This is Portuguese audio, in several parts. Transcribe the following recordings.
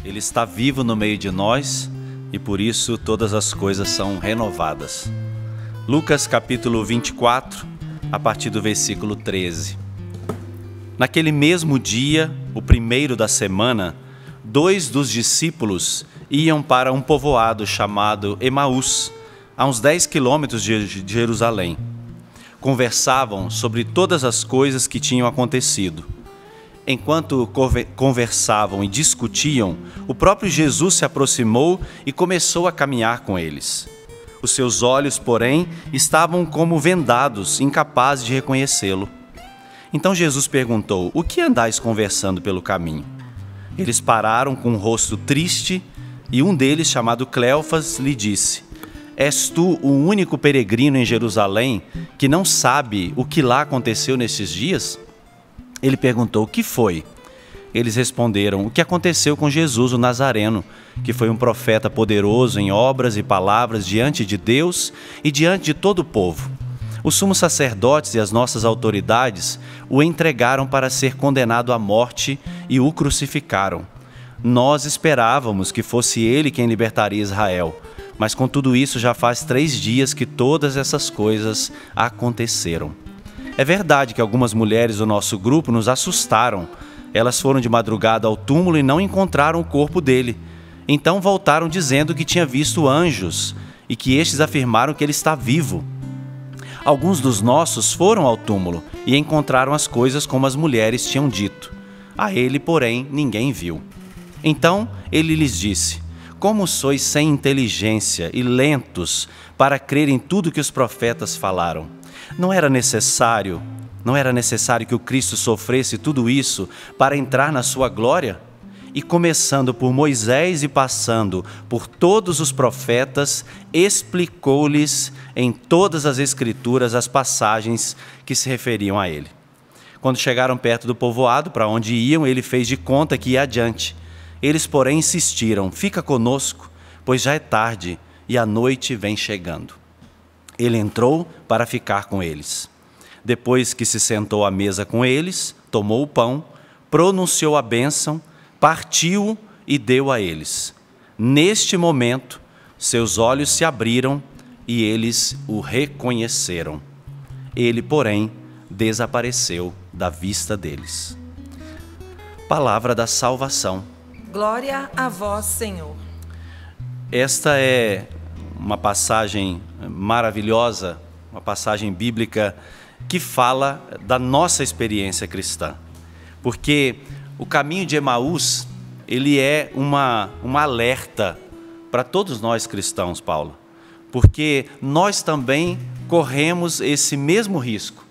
Ele está vivo no meio de nós e por isso todas as coisas são renovadas. Lucas capítulo 24, a partir do versículo 13. Naquele mesmo dia, o primeiro da semana, 2 dos discípulos iam para um povoado chamado Emaús, a uns 10 quilômetros de Jerusalém. Conversavam sobre todas as coisas que tinham acontecido. Enquanto conversavam e discutiam, o próprio Jesus se aproximou e começou a caminhar com eles. Os seus olhos, porém, estavam como vendados, incapazes de reconhecê-lo. Então Jesus perguntou: "O que andais conversando pelo caminho?" Eles pararam com um rosto triste e um deles, chamado Cleofas, lhe disse: "És tu o único peregrino em Jerusalém que não sabe o que lá aconteceu nesses dias?" Ele perguntou: "O que foi?" Eles responderam: "O que aconteceu com Jesus, o Nazareno, que foi um profeta poderoso em obras e palavras diante de Deus e diante de todo o povo. Os sumos sacerdotes e as nossas autoridades o entregaram para ser condenado à morte e o crucificaram. Nós esperávamos que fosse ele quem libertaria Israel, mas com tudo isso já faz 3 dias que todas essas coisas aconteceram. É verdade que algumas mulheres do nosso grupo nos assustaram. Elas foram de madrugada ao túmulo e não encontraram o corpo dele. Então voltaram dizendo que tinha visto anjos e que estes afirmaram que ele está vivo. Alguns dos nossos foram ao túmulo e encontraram as coisas como as mulheres tinham dito. A ele, porém, ninguém viu." Então ele lhes disse: "Como sois sem inteligência e lentos para crer em tudo que os profetas falaram? Não era necessário que o Cristo sofresse tudo isso para entrar na sua glória? E começando por Moisés e passando por todos os profetas, explicou-lhes em todas as Escrituras as passagens que se referiam a ele." Quando chegaram perto do povoado para onde iam, ele fez de conta que ia adiante. Eles, porém, insistiram: "Fica conosco, pois já é tarde e a noite vem chegando." Ele entrou para ficar com eles. Depois que se sentou à mesa com eles, tomou o pão, pronunciou a bênção, partiu e deu a eles. Neste momento, seus olhos se abriram e eles o reconheceram. Ele, porém, desapareceu da vista deles. Palavra da salvação. Glória a vós, Senhor. Esta é uma passagem maravilhosa, uma passagem bíblica que fala da nossa experiência cristã. Porque o caminho de Emaús, ele é um alerta para todos nós cristãos, Paulo. Porque nós também corremos esse mesmo risco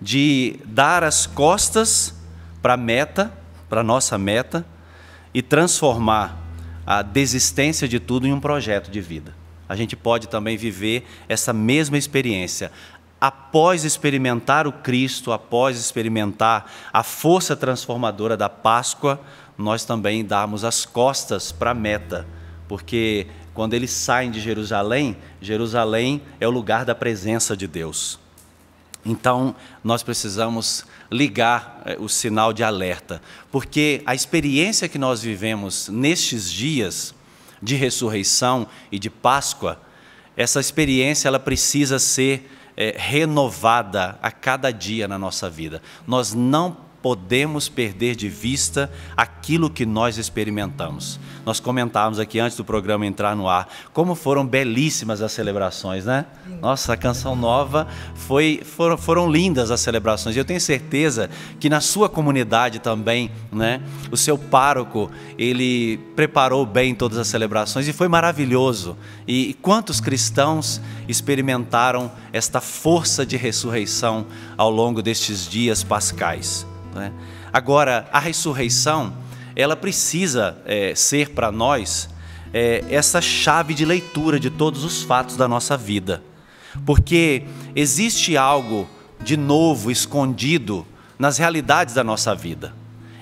de dar as costas para a meta, para a nossa meta, e transformar a desistência de tudo em um projeto de vida. A gente pode também viver essa mesma experiência. Após experimentar o Cristo, após experimentar a força transformadora da Páscoa, nós também damos as costas para a meta. Porque quando eles saem de Jerusalém, Jerusalém é o lugar da presença de Deus. Então, nós precisamos ligar o sinal de alerta. Porque a experiência que nós vivemos nestes dias de ressurreição e de Páscoa, essa experiência ela precisa ser renovada a cada dia na nossa vida. Nós não podemos perder de vista aquilo que nós experimentamos. Nós comentávamos aqui antes do programa entrar no ar, como foram belíssimas as celebrações, né? Nossa, a canção nova, foram lindas as celebrações. E eu tenho certeza que na sua comunidade também, né? O seu pároco, ele preparou bem todas as celebrações e foi maravilhoso. E quantos cristãos experimentaram esta força de ressurreição ao longo destes dias pascais, né? Agora, a ressurreição, ela precisa ser para nós essa chave de leitura de todos os fatos da nossa vida. Porque existe algo de novo escondido nas realidades da nossa vida.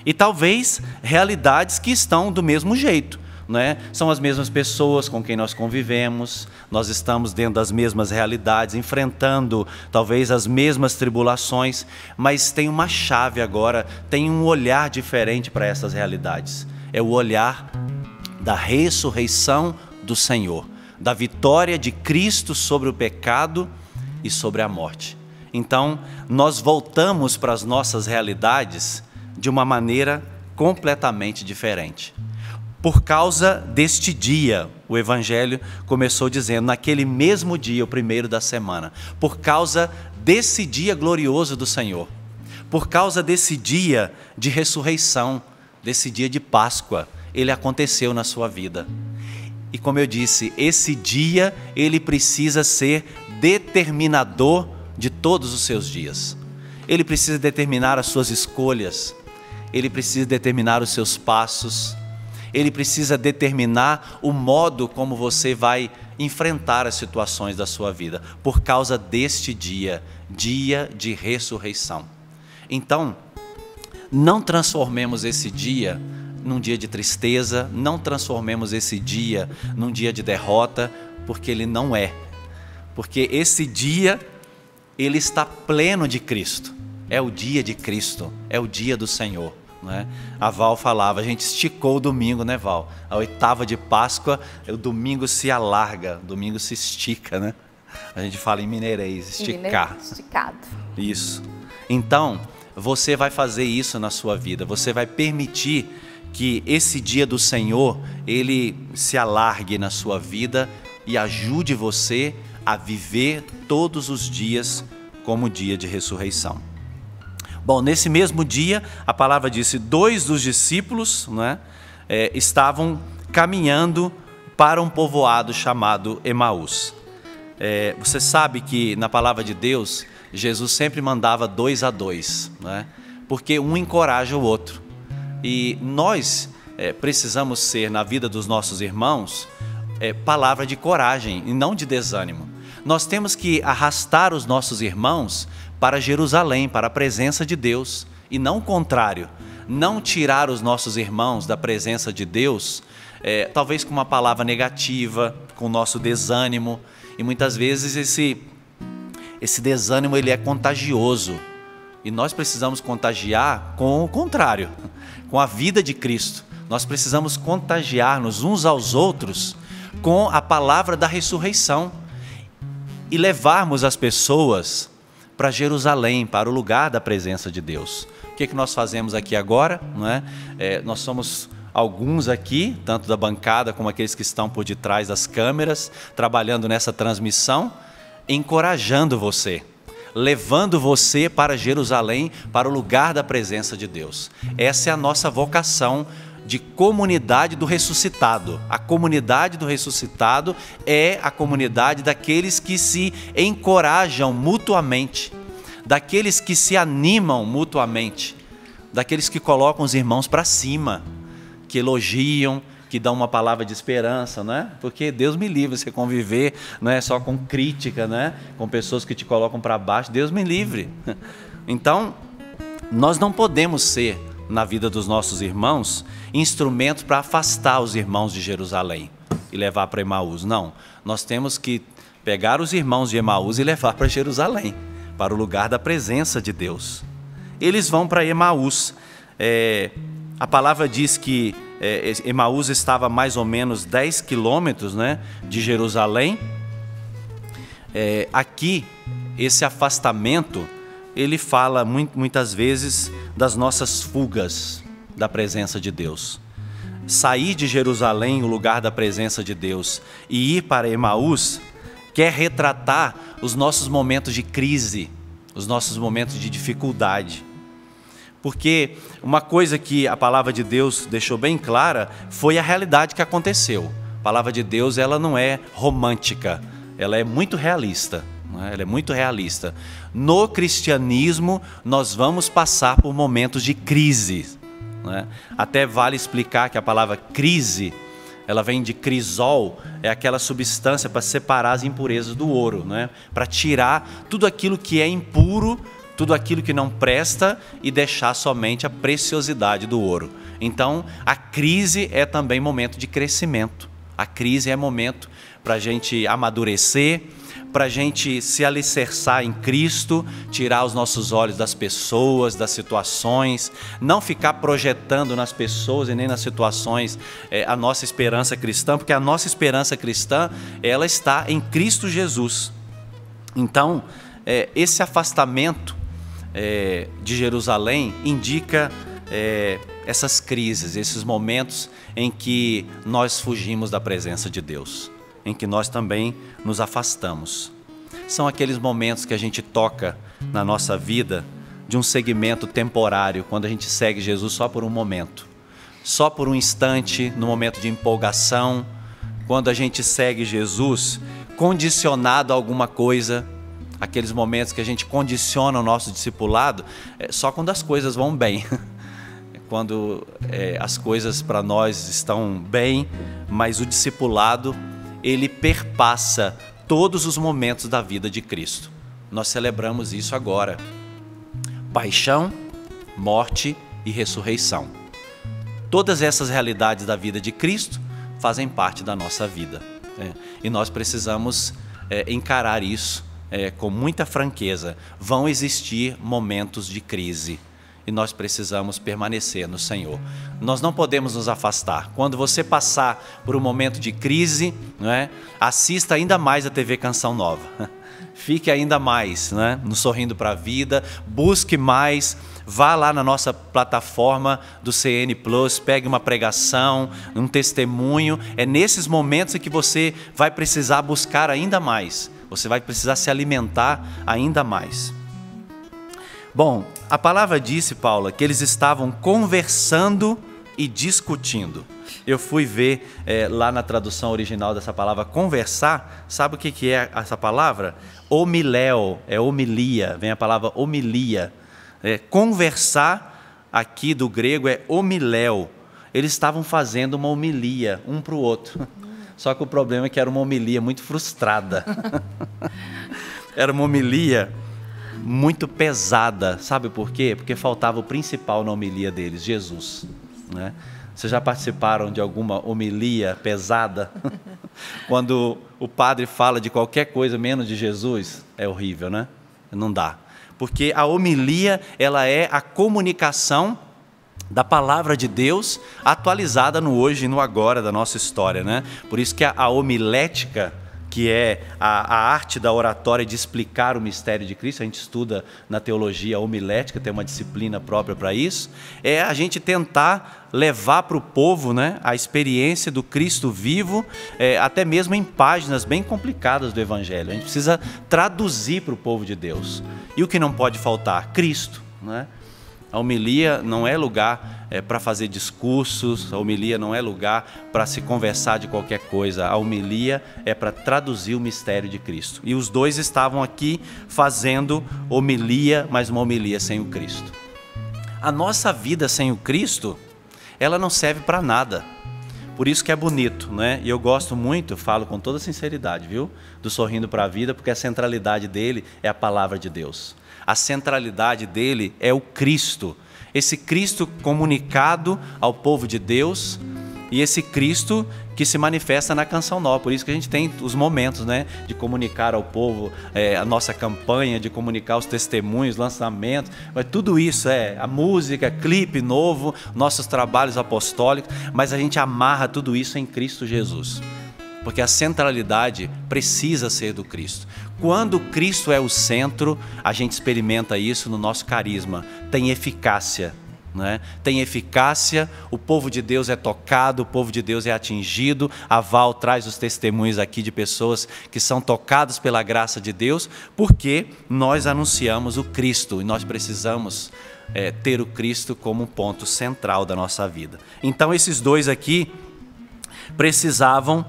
E talvez realidades que estão do mesmo jeito, né? São as mesmas pessoas com quem nós convivemos, nós estamos dentro das mesmas realidades, enfrentando talvez as mesmas tribulações, mas tem uma chave agora, tem um olhar diferente para essas realidades. É o olhar da ressurreição do Senhor, da vitória de Cristo sobre o pecado e sobre a morte. Então, nós voltamos para as nossas realidades de uma maneira completamente diferente. Por causa deste dia, o Evangelho começou dizendo, naquele mesmo dia, o primeiro da semana, por causa desse dia glorioso do Senhor, por causa desse dia de ressurreição, desse dia de Páscoa, ele aconteceu na sua vida. E como eu disse, esse dia, ele precisa ser determinador de todos os seus dias. Ele precisa determinar as suas escolhas, ele precisa determinar os seus passos, ele precisa determinar o modo como você vai enfrentar as situações da sua vida, por causa deste dia, dia de ressurreição. Então, não transformemos esse dia num dia de tristeza, não transformemos esse dia num dia de derrota, porque ele não é. Porque esse dia, ele está pleno de Cristo. É o dia de Cristo, é o dia do Senhor. Né? A Val falava, a gente esticou o domingo, né, Val? A oitava de Páscoa, o domingo se alarga, o domingo se estica, né? A gente fala em mineirês, esticar. Esticado. Isso. Então, você vai fazer isso na sua vida, você vai permitir que esse dia do Senhor, ele se alargue na sua vida e ajude você a viver todos os dias como dia de ressurreição. Bom, nesse mesmo dia, a palavra disse, 2 dos discípulos, né, estavam caminhando para um povoado chamado Emaús. Você sabe que na palavra de Deus, Jesus sempre mandava 2 a 2, né, porque um encoraja o outro. E nós precisamos ser, na vida dos nossos irmãos, palavra de coragem e não de desânimo. Nós temos que arrastar os nossos irmãos para Jerusalém, para a presença de Deus, e não o contrário, não tirar os nossos irmãos da presença de Deus, talvez com uma palavra negativa, com o nosso desânimo, e muitas vezes esse desânimo ele é contagioso, e nós precisamos contagiar com o contrário, com a vida de Cristo. Nós precisamos contagiar-nos uns aos outros com a palavra da ressurreição e levarmos as pessoas para Jerusalém, para o lugar da presença de Deus. O que nós fazemos aqui agora? Não é? Nós somos alguns aqui, tanto da bancada como aqueles que estão por detrás das câmeras, trabalhando nessa transmissão, encorajando você, levando você para Jerusalém, para o lugar da presença de Deus. Essa é a nossa vocação de comunidade do ressuscitado. A comunidade do ressuscitado é a comunidade daqueles que se encorajam mutuamente, daqueles que se animam mutuamente, daqueles que colocam os irmãos para cima, que elogiam, que dão uma palavra de esperança, né? Porque Deus me livre você conviver, não é só com crítica, né? Com pessoas que te colocam para baixo. Deus me livre. Então, nós não podemos ser, na vida dos nossos irmãos, instrumentos para afastar os irmãos de Jerusalém e levar para Emaús. Não, nós temos que pegar os irmãos de Emaús e levar para Jerusalém, para o lugar da presença de Deus. Eles vão para Emaús. A palavra diz que Emaús estava a mais ou menos 10 quilômetros, né, de Jerusalém. Aqui, esse afastamento, ele fala muitas vezes das nossas fugas da presença de Deus. Sair de Jerusalém, o lugar da presença de Deus, e ir para Emaús, quer retratar os nossos momentos de crise, os nossos momentos de dificuldade. Porque uma coisa que a palavra de Deus deixou bem clara foi a realidade que aconteceu. A palavra de Deus, ela não é romântica, ela é muito realista. Ela é muito realista. No cristianismo, nós vamos passar por momentos de crise. Até vale explicar que a palavra crise, ela vem de crisol, é aquela substância para separar as impurezas do ouro, para tirar tudo aquilo que é impuro, tudo aquilo que não presta e deixar somente a preciosidade do ouro. Então, a crise é também momento de crescimento. A crise é momento para a gente amadurecer, para a gente se alicerçar em Cristo, tirar os nossos olhos das pessoas, das situações, não ficar projetando nas pessoas e nem nas situações a nossa esperança cristã, porque a nossa esperança cristã, ela está em Cristo Jesus. Então, esse afastamento de Jerusalém indica essas crises, esses momentos em que nós fugimos da presença de Deus, em que nós também nos afastamos. São aqueles momentos que a gente toca na nossa vida de um segmento temporário, quando a gente segue Jesus só por um momento, só por um instante, no momento de empolgação, quando a gente segue Jesus condicionado a alguma coisa, aqueles momentos que a gente condiciona o nosso discipulado, só quando as coisas vão bem. Quando as coisas para nós estão bem, mas o discipulado, ele perpassa todos os momentos da vida de Cristo. Nós celebramos isso agora. Paixão, morte e ressurreição. Todas essas realidades da vida de Cristo fazem parte da nossa vida. E nós precisamos encarar isso com muita franqueza. Vão existir momentos de crise. E nós precisamos permanecer no Senhor. Nós não podemos nos afastar. Quando você passar por um momento de crise, assista ainda mais a TV Canção Nova. Fique ainda mais no Sorrindo para a Vida, busque mais, vá lá na nossa plataforma do CN Plus, pegue uma pregação, um testemunho. É nesses momentos em que você vai precisar buscar ainda mais. Você vai precisar se alimentar ainda mais. Bom, a palavra disse, Paula, que eles estavam conversando e discutindo. Eu fui ver lá na tradução original dessa palavra conversar, sabe o que é essa palavra? Homiléo, homilia, vem a palavra homilia. Conversar aqui do grego é homiléo. Eles estavam fazendo uma homilia um para o outro. Só que o problema é que era uma homilia muito frustrada. Era uma homilia muito pesada, sabe por quê? Porque faltava o principal na homilia deles, Jesus. Vocês já participaram de alguma homilia pesada? Quando o padre fala de qualquer coisa menos de Jesus, é horrível, né? Não dá. Porque a homilia, ela é a comunicação da palavra de Deus atualizada no hoje e no agora da nossa história, né? Por isso que a homilética, que é a arte da oratória de explicar o mistério de Cristo, a gente estuda na teologia homilética, tem uma disciplina própria para isso, é a gente tentar levar para o povo a experiência do Cristo vivo, até mesmo em páginas bem complicadas do Evangelho. A gente precisa traduzir para o povo de Deus. E o que não pode faltar? Cristo, né? A homilia não é lugar para fazer discursos, a homilia não é lugar para se conversar de qualquer coisa. A homilia é para traduzir o mistério de Cristo. E os dois estavam aqui fazendo homilia, mas uma homilia sem o Cristo. A nossa vida sem o Cristo, ela não serve para nada. Por isso que é bonito, né? E eu gosto muito, falo com toda sinceridade, viu? Do Sorrindo para a Vida, porque a centralidade dele é a palavra de Deus. A centralidade dele é o Cristo. Esse Cristo comunicado ao povo de Deus e esse Cristo que se manifesta na Canção Nova. Por isso que a gente tem os momentos, né, de comunicar ao povo a nossa campanha, de comunicar os testemunhos, lançamentos. Mas tudo isso a música, clipe novo, nossos trabalhos apostólicos, mas a gente amarra tudo isso em Cristo Jesus. Porque a centralidade precisa ser do Cristo. Quando Cristo é o centro, a gente experimenta isso no nosso carisma. Tem eficácia, né? Tem eficácia, o povo de Deus é tocado, o povo de Deus é atingido. A Val traz os testemunhos aqui de pessoas que são tocadas pela graça de Deus, porque nós anunciamos o Cristo e nós precisamos ter o Cristo como um ponto central da nossa vida. Então esses dois aqui precisavam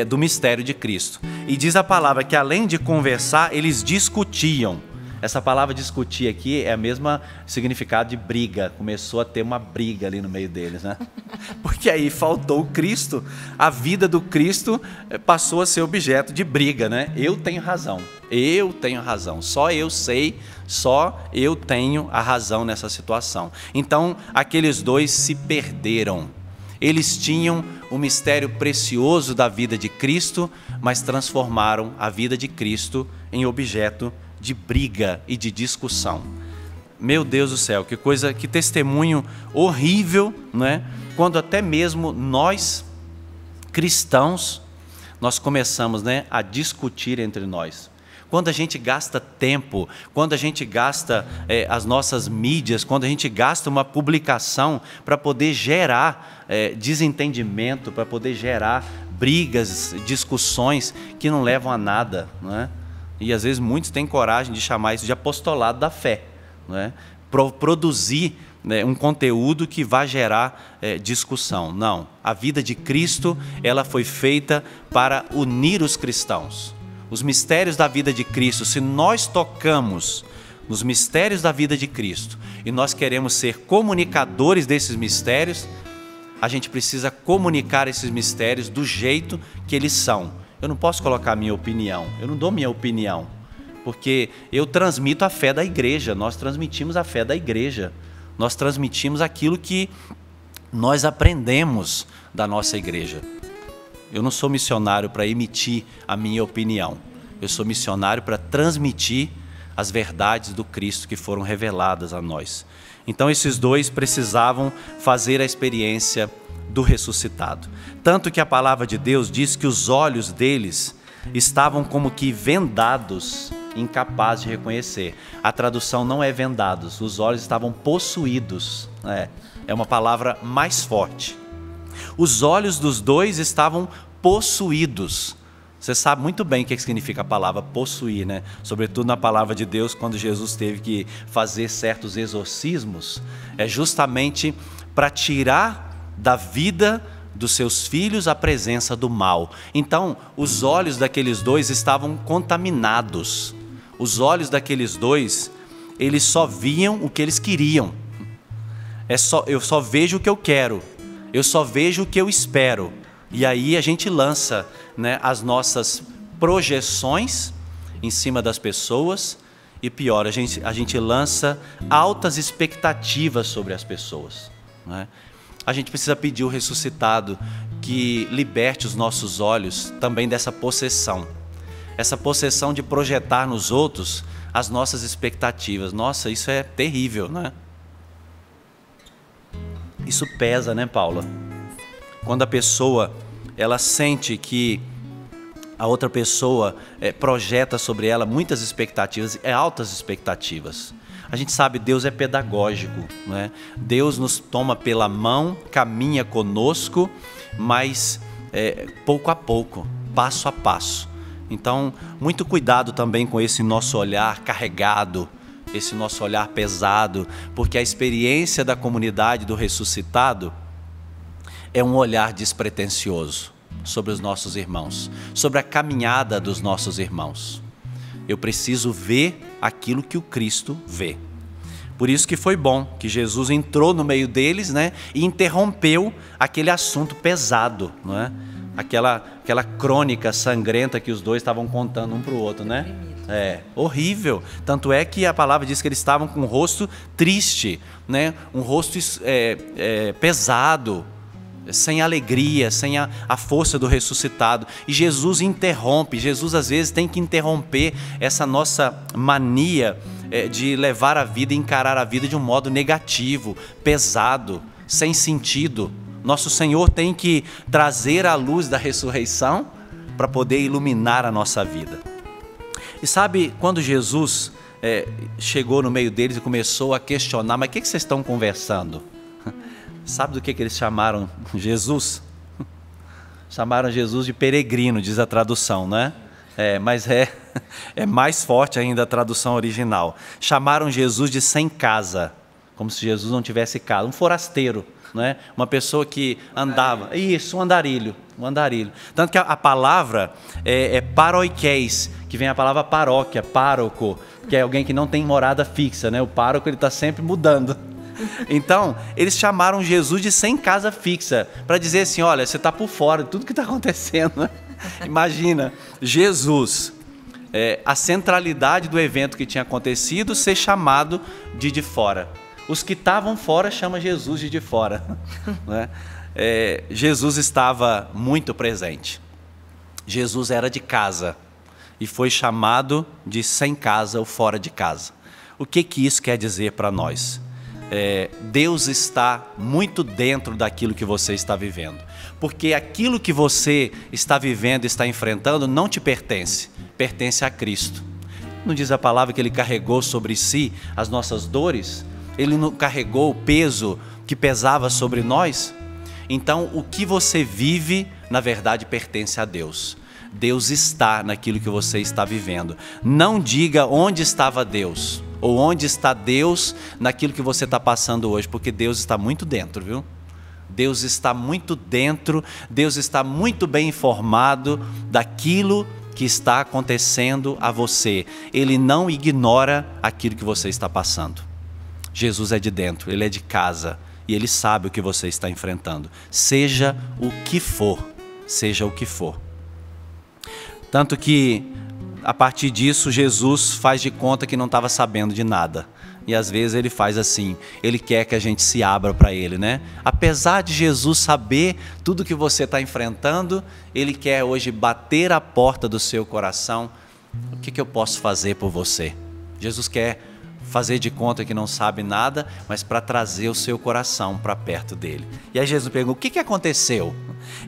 do mistério de Cristo. E diz a palavra que além de conversar, eles discutiam. Essa palavra discutir aqui é o mesmo significado de briga. Começou a ter uma briga ali no meio deles, né? Porque aí faltou o Cristo. A vida do Cristo passou a ser objeto de briga, né? Eu tenho razão. Eu tenho razão. Só eu sei, só eu tenho a razão nessa situação. Então, aqueles dois se perderam. Eles tinham o mistério precioso da vida de Cristo, mas transformaram a vida de Cristo em objeto de briga e de discussão. Meu Deus do céu, que coisa, que testemunho horrível, né? Quando até mesmo nós, cristãos, nós começamos, né, a discutir entre nós. Quando a gente gasta tempo, quando a gente gasta as nossas mídias, quando a gente gasta uma publicação para poder gerar desentendimento, para poder gerar brigas, discussões que não levam a nada, não é? E às vezes muitos têm coragem de chamar isso de apostolado da fé, não é? Produzir um conteúdo que vai gerar discussão. Não, a vida de Cristo, ela foi feita para unir os cristãos. Os mistérios da vida de Cristo, se nós tocamos nos mistérios da vida de Cristo e nós queremos ser comunicadores desses mistérios, a gente precisa comunicar esses mistérios do jeito que eles são. Eu não posso colocar a minha opinião, eu não dou minha opinião, porque eu transmito a fé da igreja, nós transmitimos a fé da igreja, nós transmitimos aquilo que nós aprendemos da nossa igreja. Eu não sou missionário para emitir a minha opinião. Eu sou missionário para transmitir as verdades do Cristo que foram reveladas a nós. Então esses dois precisavam fazer a experiência do ressuscitado. Tanto que a palavra de Deus diz que os olhos deles estavam como que vendados, incapazes de reconhecer. A tradução não é vendados, os olhos estavam possuídos. É uma palavra mais forte. Os olhos dos dois estavam possuídos. Você sabe muito bem o que significa a palavra possuir, né? Sobretudo na palavra de Deus, quando Jesus teve que fazer certos exorcismos, é justamente para tirar da vida dos seus filhos a presença do mal. Então, os olhos daqueles dois estavam contaminados. Os olhos daqueles dois, eles só viam o que eles queriam. Eu só vejo o que eu quero. Eu só vejo o que eu espero. E aí a gente lança, né, as nossas projeções em cima das pessoas. E pior, a gente lança altas expectativas sobre as pessoas, né? A gente precisa pedir o ressuscitado que liberte os nossos olhos também dessa possessão. Essa possessão de projetar nos outros as nossas expectativas. Nossa, isso é terrível, né? Isso pesa, né, Paula? Quando a pessoa, ela sente que a outra pessoa projeta sobre ela muitas expectativas, altas expectativas. A gente sabe, Deus é pedagógico, né? Deus nos toma pela mão, caminha conosco, mas pouco a pouco, passo a passo. Então, muito cuidado também com esse nosso olhar carregado, esse nosso olhar pesado, porque a experiência da comunidade do ressuscitado é um olhar despretensioso sobre os nossos irmãos, sobre a caminhada dos nossos irmãos. Eu preciso ver aquilo que o Cristo vê. Por isso que foi bom que Jesus entrou no meio deles, né, e interrompeu aquele assunto pesado, não é? Aquela crônica sangrenta que os dois estavam contando um para o outro, né? Horrível. Tanto é que a palavra diz que eles estavam com um rosto triste, né? Um rosto pesado, sem alegria, sem a força do ressuscitado. E Jesus interrompe. Jesus às vezes tem que interromper essa nossa mania de levar a vida e encarar a vida de um modo negativo, pesado, sem sentido. Nosso Senhor tem que trazer a luz da ressurreição para poder iluminar a nossa vida. E sabe, quando Jesus chegou no meio deles e começou a questionar, mas o que vocês estão conversando? Sabe do que eles chamaram Jesus? Chamaram Jesus de peregrino, diz a tradução, né? Mas é mais forte ainda a tradução original. Chamaram Jesus de sem casa, como se Jesus não tivesse casa, um forasteiro, né? Uma pessoa que andava, isso, um andarilho. Tanto que a palavra é paroikés, que vem a palavra paróquia, pároco, que é alguém que não tem morada fixa, né? O pároco, ele está sempre mudando. Então, eles chamaram Jesus de sem casa fixa, para dizer assim, olha, você está por fora de tudo que está acontecendo. Imagina, Jesus, a centralidade do evento que tinha acontecido, ser chamado de fora. Os que estavam fora chamam Jesus de fora. Né? Jesus estava muito presente. Jesus era de casa e foi chamado de sem casa ou fora de casa. O que isso quer dizer para nós? Deus está muito dentro daquilo que você está vivendo. Porque aquilo que você está vivendo, está enfrentando, não te pertence. Pertence a Cristo. Não diz a palavra que Ele carregou sobre si as nossas dores? Ele não carregou o peso que pesava sobre nós? Então, o que você vive, na verdade, pertence a Deus. Deus está naquilo que você está vivendo. Não diga onde estava Deus, ou onde está Deus naquilo que você está passando hoje, porque Deus está muito dentro, viu? Deus está muito dentro, Deus está muito bem informado daquilo que está acontecendo a você. Ele não ignora aquilo que você está passando. Jesus é de dentro, Ele é de casa e Ele sabe o que você está enfrentando. Seja o que for, seja o que for. Tanto que, a partir disso, Jesus faz de conta que não estava sabendo de nada. E às vezes Ele faz assim, Ele quer que a gente se abra para Ele, né? Apesar de Jesus saber tudo que você está enfrentando, Ele quer hoje bater a porta do seu coração. O que eu posso fazer por você? Jesus quer fazer de conta que não sabe nada, mas para trazer o seu coração para perto dele. E aí Jesus pergunta, o que aconteceu?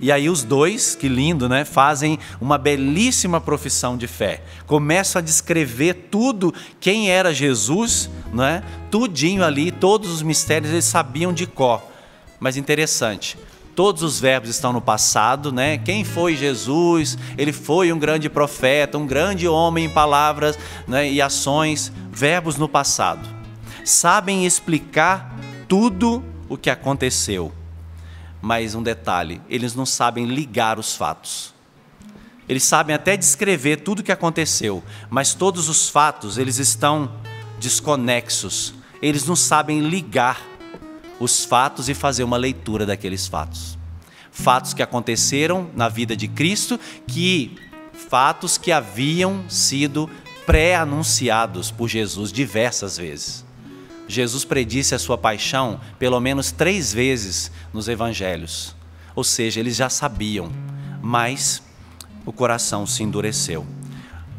E aí os dois, que lindo, né, fazem uma belíssima profissão de fé. Começam a descrever tudo, quem era Jesus, né? Tudinho ali, todos os mistérios eles sabiam de cor. Mas interessante, todos os verbos estão no passado, né? Quem foi Jesus? Ele foi um grande profeta, um grande homem em palavras, né, e ações, verbos no passado. Sabem explicar tudo o que aconteceu. Mas um detalhe, eles não sabem ligar os fatos. Eles sabem até descrever tudo o que aconteceu, mas todos os fatos, eles estão desconexos. Eles não sabem ligar os fatos e fazer uma leitura daqueles fatos. Fatos que aconteceram na vida de Cristo, fatos que haviam sido pré-anunciados por Jesus diversas vezes. Jesus predisse a sua paixão pelo menos 3 vezes nos evangelhos. Ou seja, eles já sabiam, mas o coração se endureceu.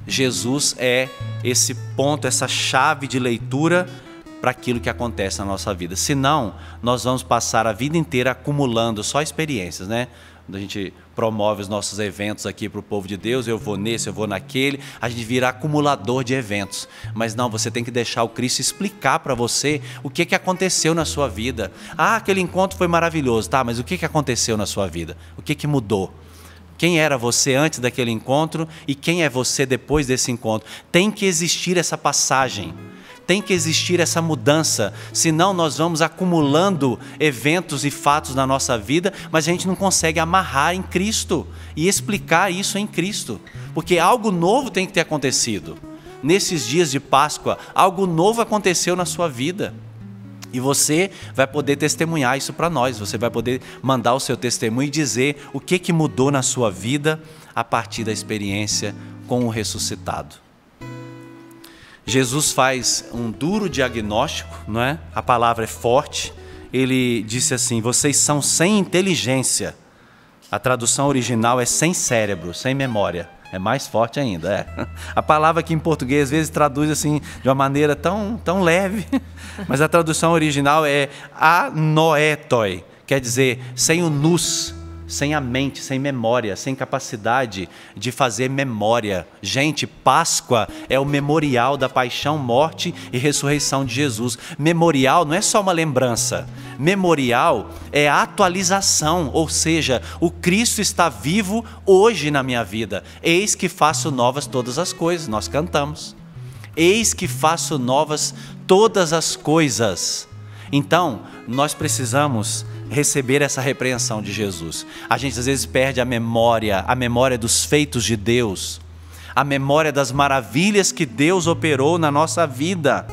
Jesus é esse ponto, essa chave de leitura para aquilo que acontece na nossa vida. Senão, nós vamos passar a vida inteira acumulando só experiências, né? A gente promove os nossos eventos aqui para o povo de Deus, eu vou nesse, eu vou naquele, a gente vira acumulador de eventos. Mas não, você tem que deixar o Cristo explicar para você o que aconteceu na sua vida. Ah, aquele encontro foi maravilhoso, tá? Mas o que aconteceu na sua vida? O que mudou? Quem era você antes daquele encontro e quem é você depois desse encontro? Tem que existir essa passagem. Tem que existir essa mudança, senão nós vamos acumulando eventos e fatos na nossa vida, mas a gente não consegue amarrar em Cristo e explicar isso em Cristo, porque algo novo tem que ter acontecido. Nesses dias de Páscoa, algo novo aconteceu na sua vida e você vai poder testemunhar isso para nós, você vai poder mandar o seu testemunho e dizer o que mudou na sua vida a partir da experiência com o ressuscitado. Jesus faz um duro diagnóstico, não é? A palavra é forte. Ele disse assim, vocês são sem inteligência. A tradução original é sem cérebro, sem memória. É mais forte ainda. A palavra aqui em português às vezes traduz assim de uma maneira tão leve, mas a tradução original é anoetoi, quer dizer sem o nous, sem a mente, sem memória, sem capacidade de fazer memória. Gente, Páscoa é o memorial da paixão, morte e ressurreição de Jesus. Memorial não é só uma lembrança. Memorial é a atualização, ou seja, o Cristo está vivo hoje na minha vida. Eis que faço novas todas as coisas. Nós cantamos. Eis que faço novas todas as coisas. Então, nós precisamos receber essa repreensão de Jesus. A gente às vezes perde a memória dos feitos de Deus, a memória das maravilhas que Deus operou na nossa vida.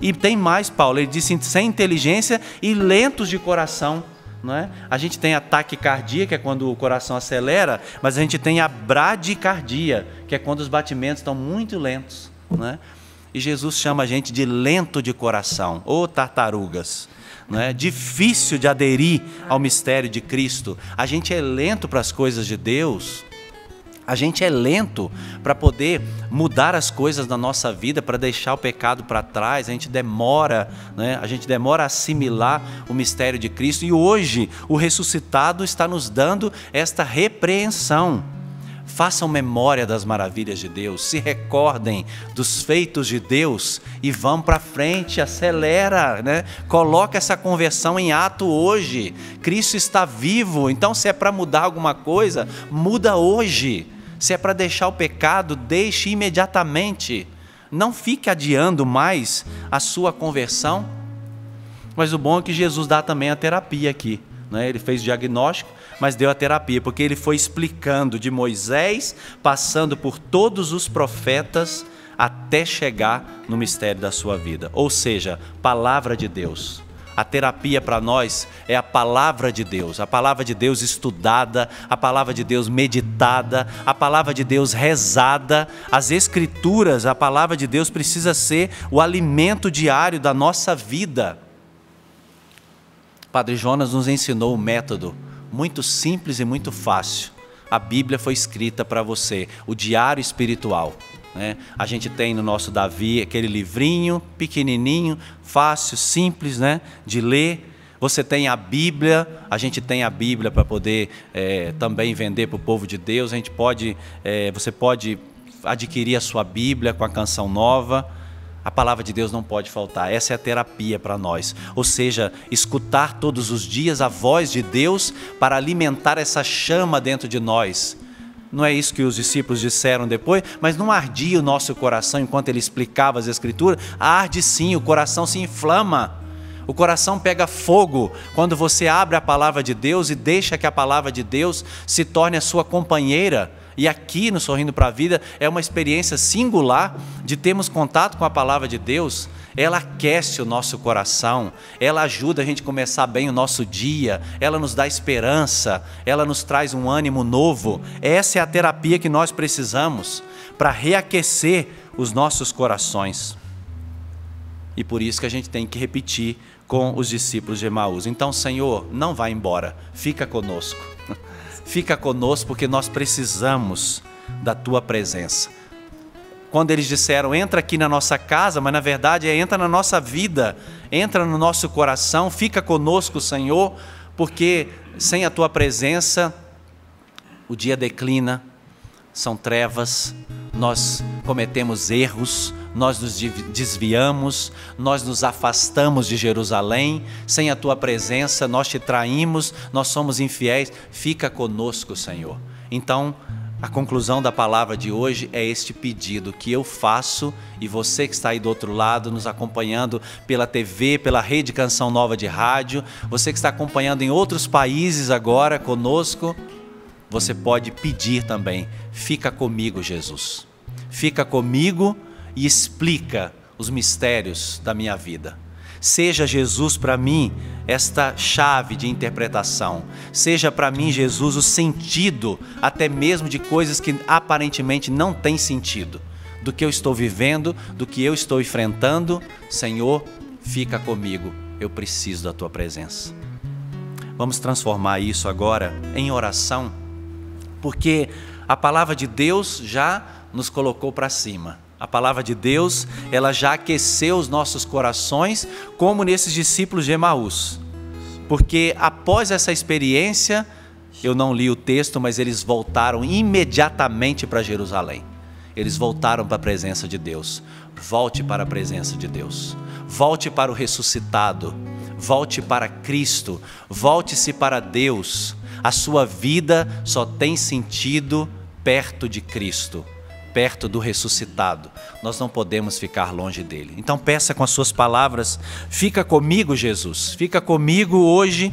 E tem mais, Paulo, ele disse sem inteligência e lentos de coração, não é? A gente tem a taquicardia, que é quando o coração acelera, mas a gente tem a bradicardia, que é quando os batimentos estão muito lentos, não é? E Jesus chama a gente de lento de coração, ou tartarugas. Não é? Difícil de aderir ao mistério de Cristo. A gente é lento para as coisas de Deus. A gente é lento para poder mudar as coisas na nossa vida, para deixar o pecado para trás. A gente demora, né? A gente demora a assimilar o mistério de Cristo. E hoje o ressuscitado está nos dando esta repreensão. Façam memória das maravilhas de Deus, se recordem dos feitos de Deus e vão para frente, acelera, né? Coloca essa conversão em ato hoje. Cristo está vivo, então se é para mudar alguma coisa, muda hoje. Se é para deixar o pecado, deixe imediatamente. Não fique adiando mais a sua conversão. Mas o bom é que Jesus dá também a terapia aqui, né? Ele fez o diagnóstico, mas deu a terapia, porque ele foi explicando de Moisés, passando por todos os profetas, até chegar no mistério da sua vida. Ou seja, palavra de Deus. A terapia para nós é a palavra de Deus, a palavra de Deus estudada, a palavra de Deus meditada, a palavra de Deus rezada. As Escrituras, a palavra de Deus precisa ser o alimento diário da nossa vida. Padre Jonas nos ensinou um método muito simples e muito fácil. A Bíblia foi escrita para você, o diário espiritual, né? A gente tem no nosso Davi aquele livrinho pequenininho, fácil, simples, né, de ler. Você tem a Bíblia, a gente tem a Bíblia para poder também vender para o povo de Deus. A gente pode, você pode adquirir a sua Bíblia com a canção nova. A palavra de Deus não pode faltar, essa é a terapia para nós. Ou seja, escutar todos os dias a voz de Deus para alimentar essa chama dentro de nós. Não é isso que os discípulos disseram depois, mas não ardia o nosso coração enquanto ele explicava as Escrituras? Arde sim, o coração se inflama. O coração pega fogo quando você abre a palavra de Deus e deixa que a palavra de Deus se torne a sua companheira. E aqui no Sorrindo para a Vida é uma experiência singular de termos contato com a palavra de Deus. Ela aquece o nosso coração, ela ajuda a gente a começar bem o nosso dia, ela nos dá esperança, ela nos traz um ânimo novo. Essa é a terapia que nós precisamos para reaquecer os nossos corações. E por isso que a gente tem que repetir com os discípulos de Emaús. Então, Senhor, não vá embora, fica conosco. Fica conosco porque nós precisamos da Tua presença. Quando eles disseram, entra aqui na nossa casa, mas na verdade entra na nossa vida, entra no nosso coração, fica conosco, Senhor, porque sem a Tua presença o dia declina, são trevas, nós cometemos erros, nós nos desviamos, nós nos afastamos de Jerusalém. Sem a Tua presença nós Te traímos, nós somos infiéis. Fica conosco, Senhor. Então, a conclusão da palavra de hoje é este pedido que eu faço, e você que está aí do outro lado, nos acompanhando pela TV, pela Rede Canção Nova de Rádio, você que está acompanhando em outros países agora conosco, você pode pedir também, fica comigo, Jesus. Fica comigo e explica os mistérios da minha vida. Seja Jesus para mim esta chave de interpretação. Seja para mim, Jesus, o sentido até mesmo de coisas que aparentemente não têm sentido. Do que eu estou vivendo, do que eu estou enfrentando. Senhor, fica comigo. Eu preciso da Tua presença. Vamos transformar isso agora em oração, porque a palavra de Deus já nos colocou para cima. A palavra de Deus, ela já aqueceu os nossos corações, como nesses discípulos de Emaús. Porque após essa experiência, eu não li o texto, mas eles voltaram imediatamente para Jerusalém. Eles voltaram para a presença de Deus. Volte para a presença de Deus. Volte para o ressuscitado. Volte para Cristo. Volte-se para Deus. A sua vida só tem sentido perto de Cristo, perto do ressuscitado. Nós não podemos ficar longe dele. Então peça com as suas palavras, fica comigo, Jesus, fica comigo hoje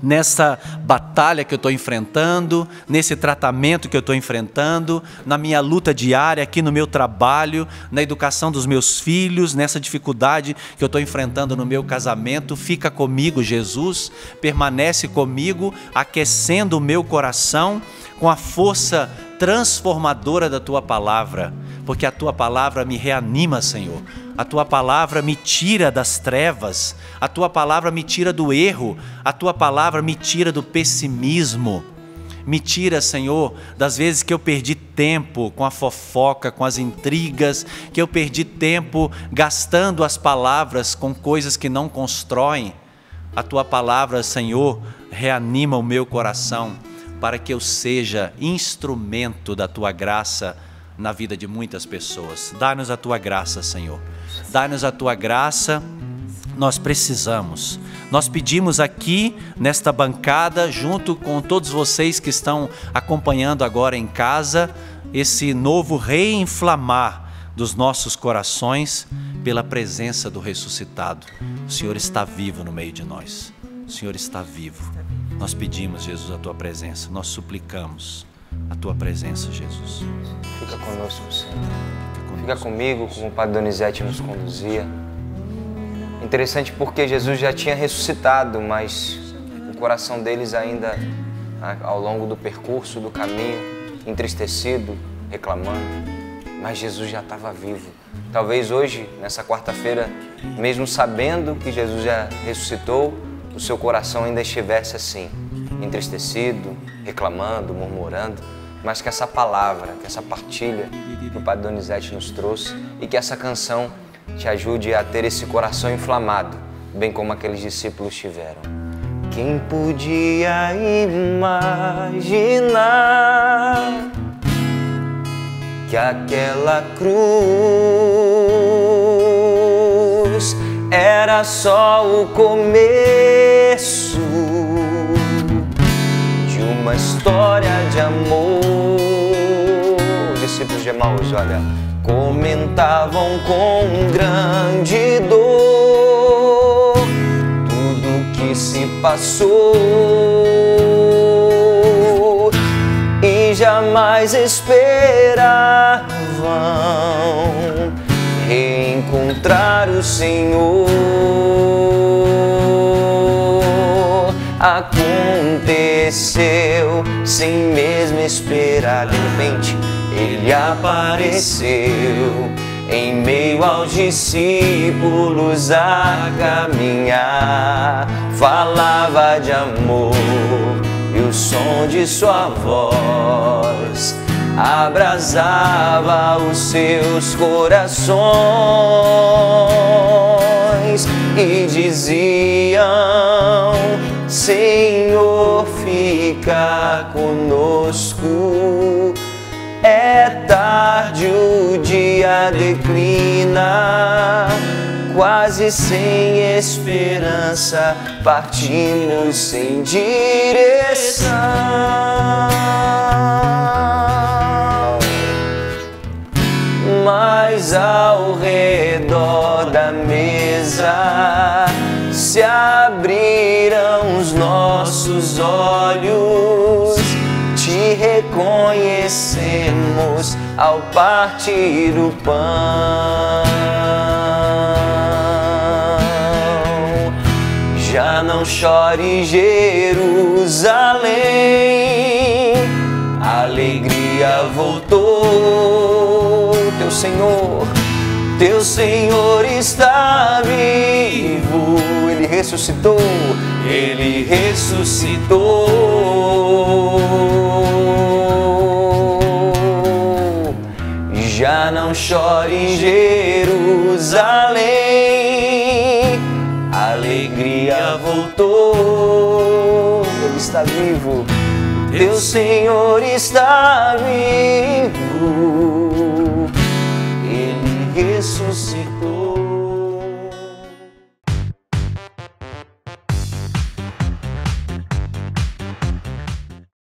nessa batalha que eu estou enfrentando, nesse tratamento que eu estou enfrentando, na minha luta diária aqui no meu trabalho, na educação dos meus filhos, nessa dificuldade que eu estou enfrentando no meu casamento. Fica comigo, Jesus, permanece comigo, aquecendo o meu coração com a força transformadora da Tua palavra, porque a Tua palavra me reanima, Senhor. A Tua palavra me tira das trevas, a Tua palavra me tira do erro, a Tua palavra me tira do pessimismo. Me tira, Senhor, das vezes que eu perdi tempo com a fofoca, com as intrigas, que eu perdi tempo gastando as palavras com coisas que não constroem. A Tua palavra, Senhor, reanima o meu coração para que eu seja instrumento da Tua graça na vida de muitas pessoas. Dá-nos a Tua graça, Senhor. Dá-nos a Tua graça. Nós precisamos. Nós pedimos aqui nesta bancada, junto com todos vocês que estão acompanhando agora em casa, esse novo reinflamar dos nossos corações pela presença do ressuscitado. O Senhor está vivo no meio de nós. O Senhor está vivo. Nós pedimos, Jesus, a Tua presença. Nós suplicamos a Tua presença, Jesus. Fica conosco, Senhor. Fica comigo, como o Padre Donizete nos conduzia. Interessante porque Jesus já tinha ressuscitado, mas o coração deles ainda, ao longo do percurso, do caminho, entristecido, reclamando. Mas Jesus já estava vivo. Talvez hoje, nessa quarta-feira, mesmo sabendo que Jesus já ressuscitou, o seu coração ainda estivesse assim, entristecido, reclamando, murmurando, mas que essa palavra, que essa partilha que o Padre Donizete nos trouxe e que essa canção te ajude a ter esse coração inflamado, bem como aqueles discípulos tiveram. Quem podia imaginar que aquela cruz era só o começo de uma história de amor? Os discípulos de Emaús, olha, comentavam com grande dor tudo que se passou e jamais esperavam reencontrar o Senhor. Aconteceu sem mesmo esperar, de repente Ele apareceu em meio aos discípulos a caminhar. Falava de amor e o som de sua voz abrasava os seus corações e diziam: Senhor, fica conosco. É tarde, o dia declina, quase sem esperança, partimos sem direção. Mas ao redor da mesa se abriram os nossos olhos, te reconhecemos ao partir o pão. Já não chore, Jerusalém, a alegria voltou. Teu Senhor está vivo. Ele ressuscitou. Ele ressuscitou. Já não chore, Jerusalém, a alegria voltou. Ele está vivo. Teu Senhor está vivo. Ele ressuscitou.